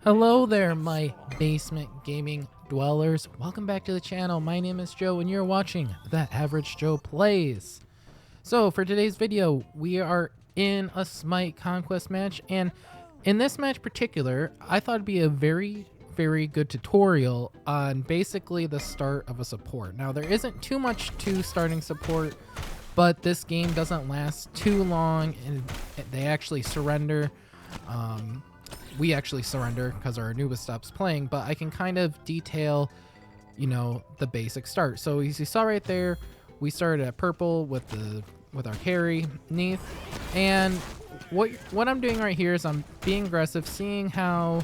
Hello there, my basement gaming dwellers. Welcome back to the channel. My name is Joe and you're watching The Average Joe Plays. So for today's video, we are in a Smite Conquest match, and in this match particular, I thought it'd be a very good tutorial on basically the start of a support. Now there isn't too much to starting support, but this game doesn't last too long and they actually surrender. We actually surrender because our Anubis stops playing, but I can kind of detail, you know, the basic start. So as you saw right there, we started at purple with our carry, Neath, and what I'm doing right here is I'm being aggressive, seeing how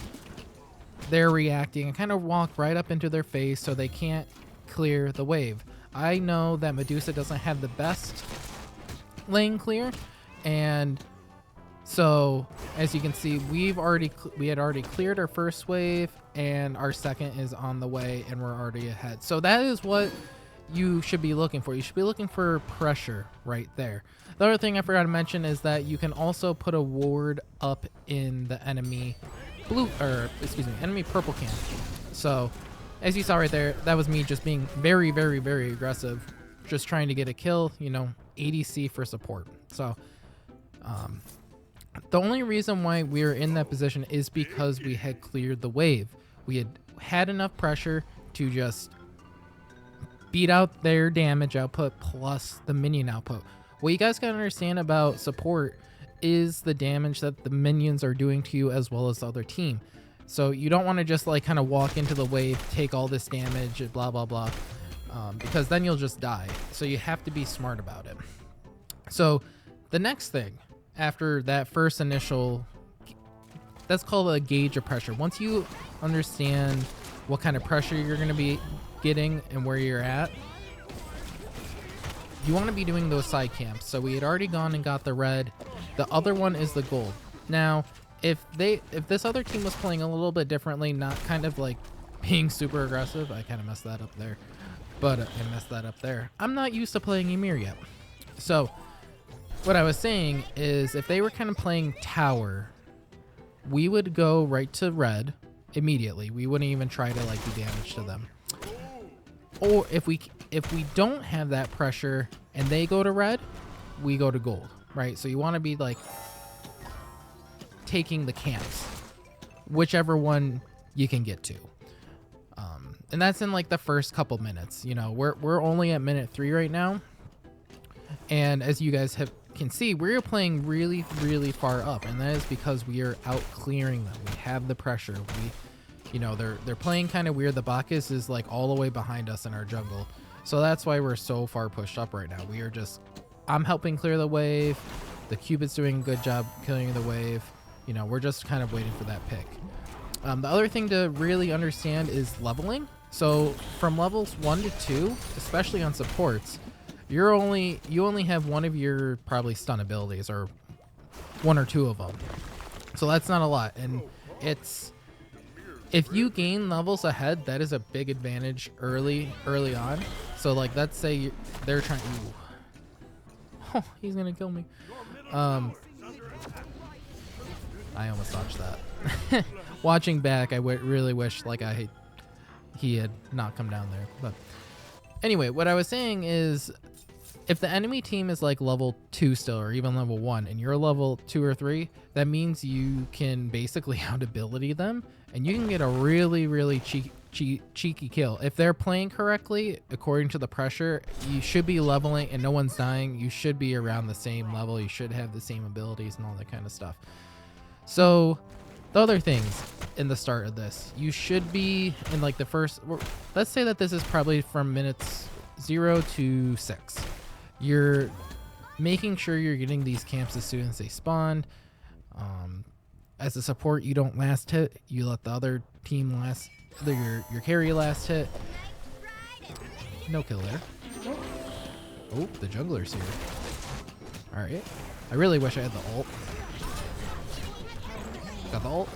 they're reacting, and kind of walk right up into their face so they can't clear the wave. I know that Medusa doesn't have the best lane clear, and so as you can see, we had already cleared our first wave and our second is on the way and we're already ahead. So that is what you should be looking for. You should be looking for pressure right there. The other thing I forgot to mention is that you can also put a ward up in the enemy enemy purple camp. So as you saw right there, that was me just being very aggressive, just trying to get a kill, you know, ADC for support. So the only reason why we were in that position is because we had cleared the wave. We had enough pressure to just beat out their damage output plus the minion output. What you guys gotta understand about support is the damage that the minions are doing to you as well as the other team. So you don't want to just like kind of walk into the wave, take all this damage, and blah blah, because then you'll just die. So you have to be smart about it. So the next thing after that first initial, that's called a gauge of pressure. Once you understand what kind of pressure you're going to be getting and where you're at, you want to be doing those side camps. So we had already gone and got the red. The other one is the gold. Now, if this other team was playing a little bit differently, not kind of like being super aggressive, I kind of messed that up there, but I messed that up there. I'm not used to playing Ymir yet. So what I was saying is if they were kind of playing tower, we would go right to red immediately. We wouldn't even try to like do damage to them. Or if we don't have that pressure and they go to red, we go to gold, right? So you want to be like taking the camps, whichever one you can get to. And that's in like the first couple minutes. You know, we're only at minute 3 right now. And as you guys can see, we're playing really far up, and that is because we are out clearing them. We have the pressure. You know, they're playing kind of weird. The Bacchus is like all the way behind us in our jungle, so that's why we're so far pushed up right now. I'm helping clear the wave. The Cupid's doing a good job killing the wave. You know, we're just kind of waiting for that pick. The other thing to really understand is leveling. So from levels 1 to 2, especially on supports, you only have one of your probably stun abilities, or 1 or 2 of them. So that's not a lot, and if you gain levels ahead, that is a big advantage early on. So like, let's say they're trying. Ooh. Oh, he's gonna kill me. I almost dodged that. Watching back, I really wish like he had not come down there. But anyway, what I was saying is, if the enemy team is like level 2 still, or even level 1, and you're level 2 or 3, that means you can basically out-ability them, and you can get a really cheeky kill. If they're playing correctly, according to the pressure, you should be leveling and no one's dying. You should be around the same level. You should have the same abilities and all that kind of stuff. So the other things in the start of this, you should be in like the first, let's say that this is probably from minutes 0 to 6. You're making sure you're getting these camps as soon as they spawn. As a support, you don't last hit. You let the other team last, your carry last hit. No kill there. Oh, the jungler's here. All right. I really wish I had the ult. Got the ult.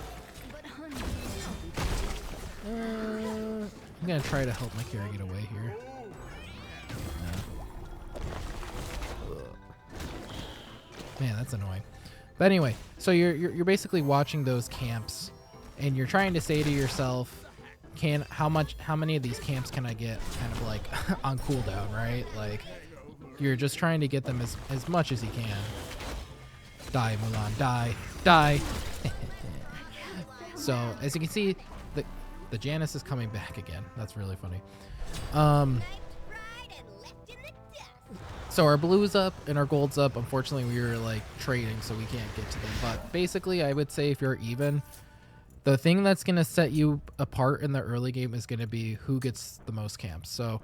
I'm gonna try to help my carry get away here. Man, that's annoying. But anyway, so you're basically watching those camps and you're trying to say to yourself, how many of these camps can I get kind of like on cooldown, right? Like you're just trying to get them as much as you can. Die, Mulan, die. So as you can see, the Janus is coming back again. That's really funny. So our blue's up and our gold's up. Unfortunately, we were like trading, so we can't get to them. But basically, I would say if you're even, the thing that's going to set you apart in the early game is going to be who gets the most camps. So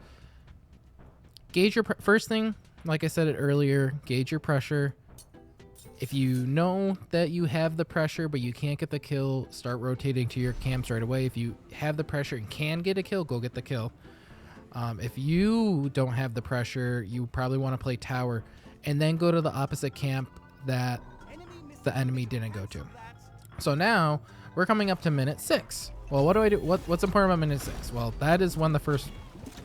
gauge your first thing, like I said it earlier, gauge your pressure. If you know that you have the pressure but you can't get the kill, start rotating to your camps right away. If you have the pressure and can get a kill, go get the kill. If you don't have the pressure, you probably want to play tower and then go to the opposite camp that the enemy didn't go to. So now we're coming up to minute 6. Well, what do I do? What's important about minute 6? Well, that is when the first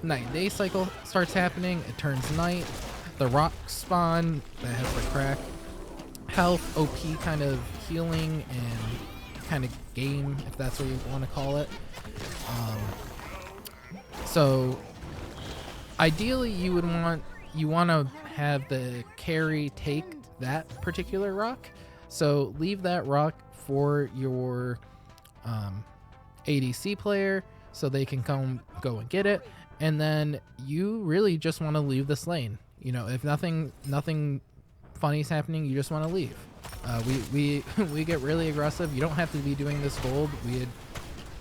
night and day cycle starts happening. It turns night. The rocks spawn that has the crack. Health, OP kind of healing and kind of game, if that's what you want to call it. So ideally you want to have the carry take that particular rock. So leave that rock for your ADC player so they can go and get it. And then you really just want to leave this lane. You know, if nothing funny's happening, you just want to leave. We get really aggressive. You don't have to be doing this gold.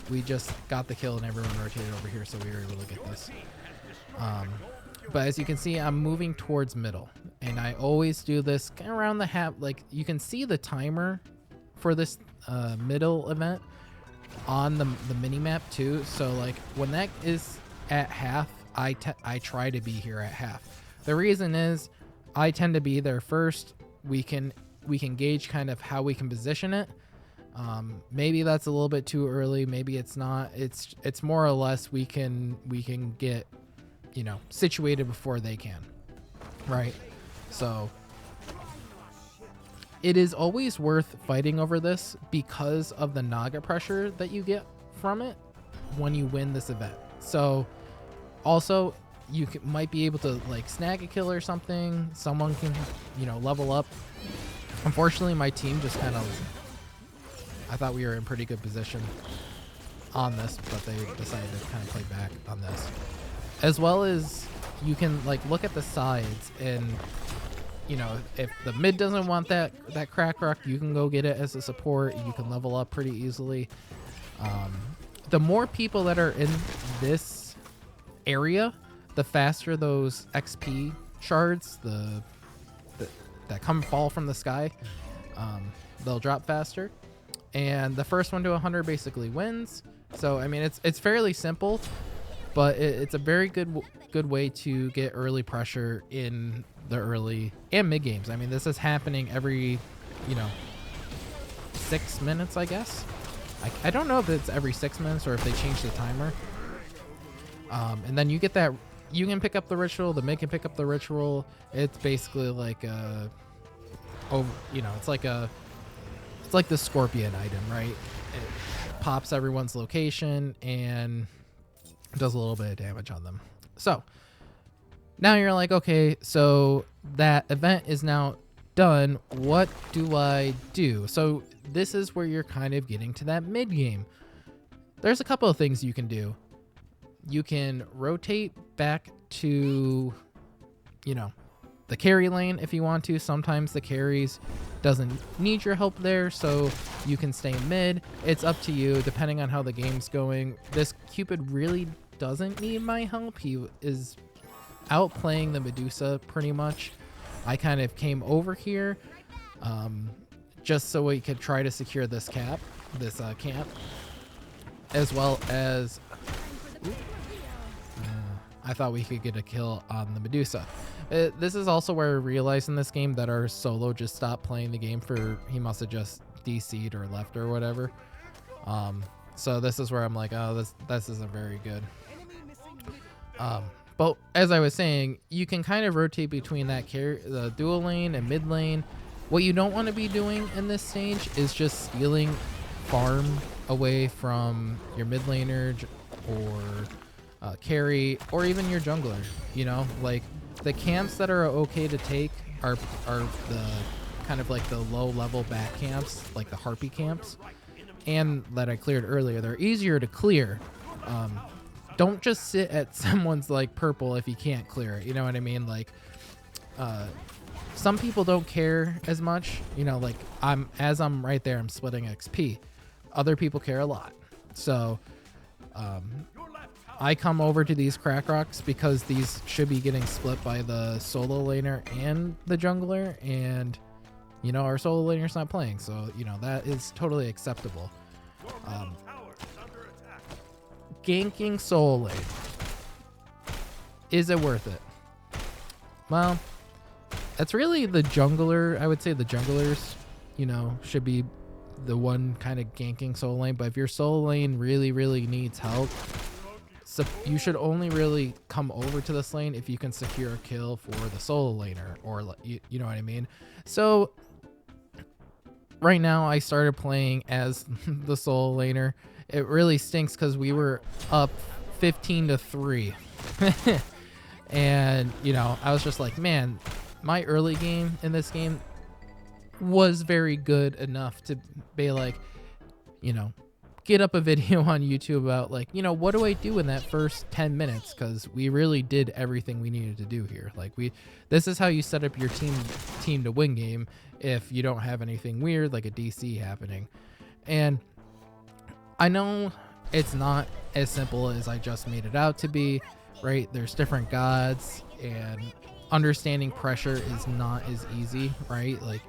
We just got the kill and everyone rotated over here, so we were able to get this. But as you can see, I'm moving towards middle, and I always do this around the half. Like you can see the timer for this middle event on the mini map too. So like when that is at half, I try to be here at half. The reason is I tend to be there first. We can gauge kind of how we can position it. Maybe that's a little bit too early. Maybe it's not. It's more or less we can get, you know, situated before they can, right? So it is always worth fighting over this because of the Naga pressure that you get from it when you win this event. So also you might be able to like snag a kill or something. Someone can, you know, level up. Unfortunately, my team just kind of, I thought we were in pretty good position on this, but they decided to kind of play back on this. As well as you can like look at the sides, and you know, if the mid doesn't want that crack rock, you can go get it as a support. You can level up pretty easily. The more people that are in this area, the faster those XP shards that fall from the sky, they'll drop faster. And the first one to 100 basically wins. So I mean, it's fairly simple, but it's a very good way to get early pressure in the early and mid games. I mean, this is happening every, you know, 6 minutes, I guess. I don't know if it's every 6 minutes or if they change the timer. And then you get that. You can pick up the ritual. The mid can pick up the ritual. It's basically like you know, it's like the scorpion item, right? It pops everyone's location and does a little bit of damage on them. So now you're like, okay, so that event is now done. What do I do? So this is where you're kind of getting to that mid game. There's a couple of things you can do. You can rotate back to, you know, the carry lane if you want to. Sometimes the carries doesn't need your help there, so you can stay mid. It's up to you depending on how the game's going. This Cupid really doesn't need my help. He is outplaying the Medusa pretty much. I kind of came over here just so we could try to secure this camp, as well as I thought we could get a kill on the Medusa. This is also where I realized in this game that our solo just stopped playing the game he must have just DC'd or left or whatever. So this is where I'm like, oh, this isn't very good. But as I was saying, you can kind of rotate between the dual lane and mid lane. What you don't want to be doing in this stage is just stealing farm away from your mid laner or carry, or even your jungler. You know, like the camps that are okay to take are the kind of like the low level back camps, like the harpy camps, and that I cleared earlier. They're easier to clear. Don't just sit at someone's like purple if you can't clear it. You know what I mean? Like, some people don't care as much. You know, like I'm right there, I'm splitting XP. Other people care a lot. So, I come over to these crack rocks because these should be getting split by the solo laner and the jungler, and you know, our solo laner's not playing, so you know that is totally acceptable. Ganking solo lane, is it worth it? Well, that's really the jungler. I would say the junglers, you know, should be the one kind of ganking solo lane, but if your solo lane really needs help, so you should only really come over to this lane if you can secure a kill for the solo laner, or you know what I mean. So right now I started playing as the solo laner. It really stinks because we were up 15-3 and you know, I was just like, man, my early game in this game was very good enough to be like, you know, get up a video on YouTube about like, you know, what do I do in that first 10 minutes? Because we really did everything we needed to do here. Like this is how you set up your team to win game if you don't have anything weird like a DC happening. And I know it's not as simple as I just made it out to be, right? There's different gods, and understanding pressure is not as easy, right? Like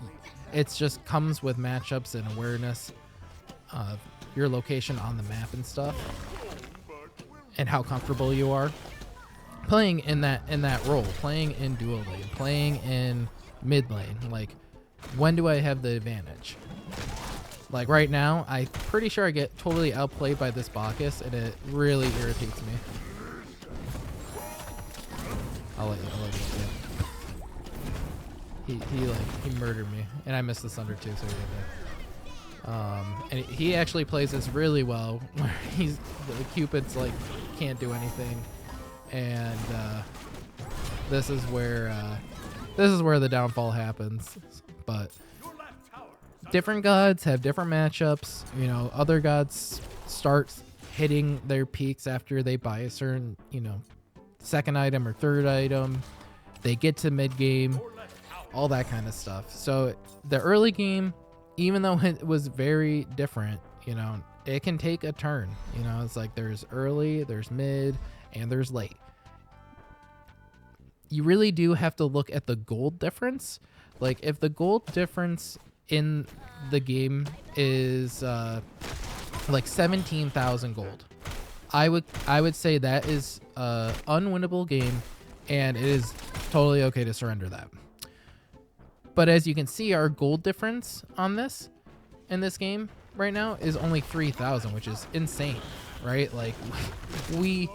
it's just comes with matchups and awareness of your location on the map and stuff, and how comfortable you are playing in that role, playing in dual lane, playing in mid lane. Like, when do I have the advantage? Like right now, I'm pretty sure I get totally outplayed by this Bacchus, and it really irritates me. I'll let you he murdered me, and I missed this under too, so he did that. And he actually plays this really well, where the Cupid's like can't do anything, and this is where the downfall happens. But different gods have different matchups. You know, other gods start hitting their peaks after they buy a certain, you know, second item or third item. They get to mid game, all that kind of stuff. So the early game, even though it was very different, you know, it can take a turn. You know, it's like there's early, there's mid, and there's late. You really do have to look at the gold difference. Like if the gold difference in the game is like 17,000 gold, I would say that is a unwinnable game, and it is totally okay to surrender that. But as you can see, our gold difference on this in this game right now is only 3,000, which is insane, right? Like we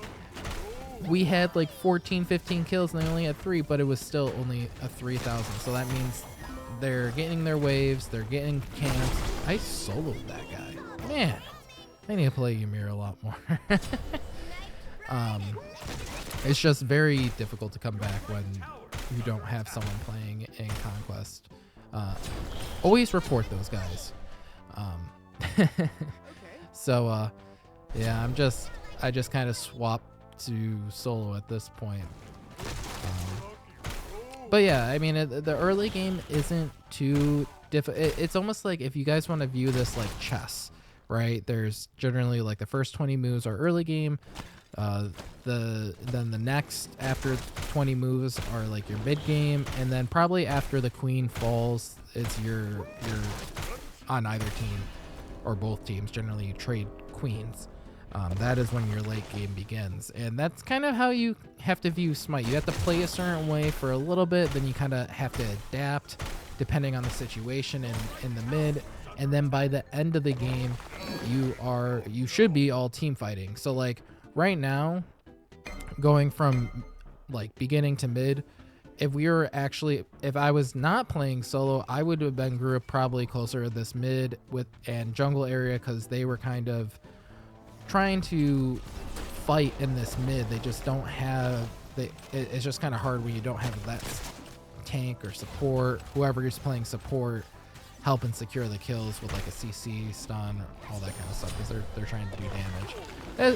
had like 14, 15 kills, and they only had 3, but it was still only a 3,000. So that means they're getting their waves, they're getting camps. I soloed that guy. Man, I need to play Ymir a lot more. It's just very difficult to come back when you don't have someone playing in Conquest. Always report those guys. So yeah, I just kind of swapped to solo at this point. But yeah, I mean, the early game isn't too difficult. It's almost like if you guys want to view this like chess, right? There's generally like the first 20 moves are early game. Then the next after 20 moves are like your mid game, and then probably after the queen falls, it's your on either team or both teams. Generally, you trade queens. That is when your late game begins, and that's kind of how you have to view Smite. You have to play a certain way for a little bit, then you kind of have to adapt depending on the situation in the mid, and then by the end of the game, you should be all team fighting. So like right now, going from like beginning to mid, if I was not playing solo, I would have been grouped probably closer to this mid with and jungle area, because they were kind of trying to fight in this mid. They just don't have it's just kind of hard when you don't have that tank or support, whoever is playing support, helping secure the kills with like a CC stun, all that kind of stuff, because they're trying to do damage,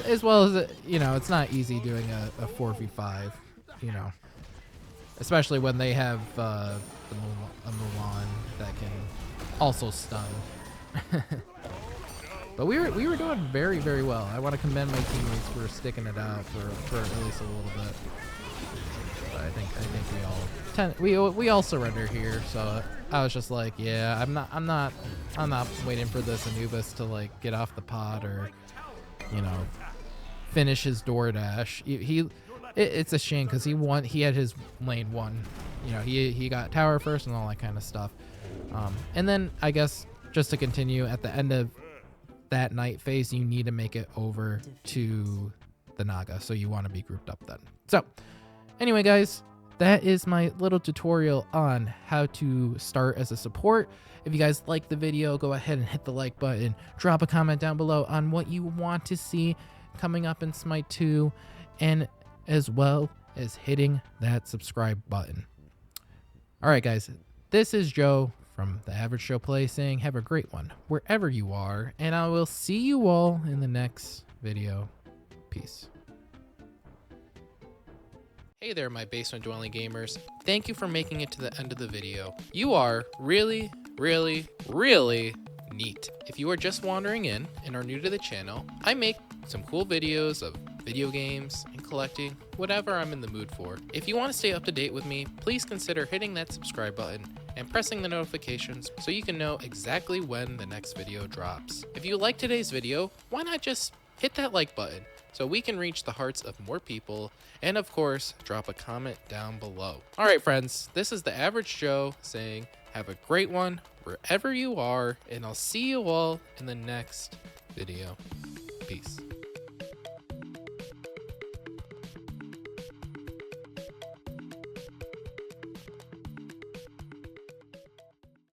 as well as, you know, it's not easy doing a 4v5, you know, especially when they have a Mulan that can also stun. But we were doing very, very well. I want to commend my teammates for sticking it out for at least a little bit. But I think we all surrender here. So I was just like, yeah, I'm not waiting for this Anubis to like get off the pod or, you know, finish his DoorDash. It's a shame because he had his lane won. You know, he got tower first and all that kind of stuff. And then I guess just to continue, at the end of that night phase, you need to make it over to the Naga, so you want to be grouped up then. So anyway, guys, that is my little tutorial on how to start as a support. If you guys like the video, go ahead and hit the like button, drop a comment down below on what you want to see coming up in Smite 2, and as well as hitting that subscribe button. All right, guys, this is Joe from The Average Joe Plays saying have a great one wherever you are, and I will see you all in the next video. Peace. Hey there, my basement dwelling gamers. Thank you for making it to the end of the video. You are really, really, really neat. If you are just wandering in and are new to the channel, I make some cool videos of video games and collecting, whatever I'm in the mood for. If you want to stay up to date with me, please consider hitting that subscribe button and pressing the notifications so you can know exactly when the next video drops. If you like today's video, why not just hit that like button so we can reach the hearts of more people, and of course, drop a comment down below. All right, friends, this is The Average Joe saying have a great one wherever you are, and I'll see you all in the next video. Peace.